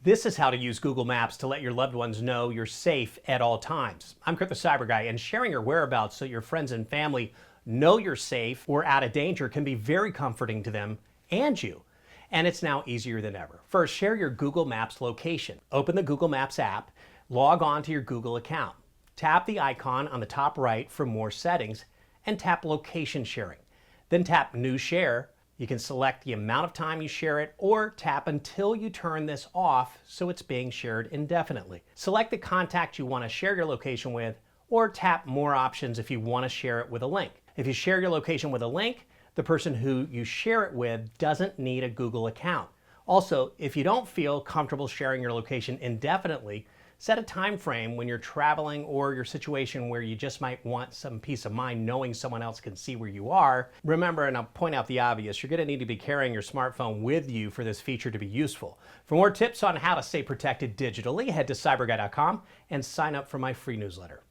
This is how to use Google Maps to let your loved ones know you're safe at all times. I'm Kurt the CyberGuy, and sharing your whereabouts so your friends and family know you're safe or out of danger can be very comforting to them and you. And it's now easier than ever. First, share your Google Maps location. Open the Google Maps app, log on to your Google account. Tap the icon on the top right for more settings, and tap Location Sharing. Then tap New Share. You can select the amount of time you share it or tap until you turn this off so it's being shared indefinitely. Select the contact you want to share your location with or tap More Options if you want to share it with a link. If you share your location with a link, the person who you share it with doesn't need a Google account. Also, if you don't feel comfortable sharing your location indefinitely, set a time frame when you're traveling or your situation where you just might want some peace of mind knowing someone else can see where you are. Remember, and I'll point out the obvious, you're going to need to be carrying your smartphone with you for this feature to be useful. For more tips on how to stay protected digitally, head to cyberguy.com and sign up for my free newsletter.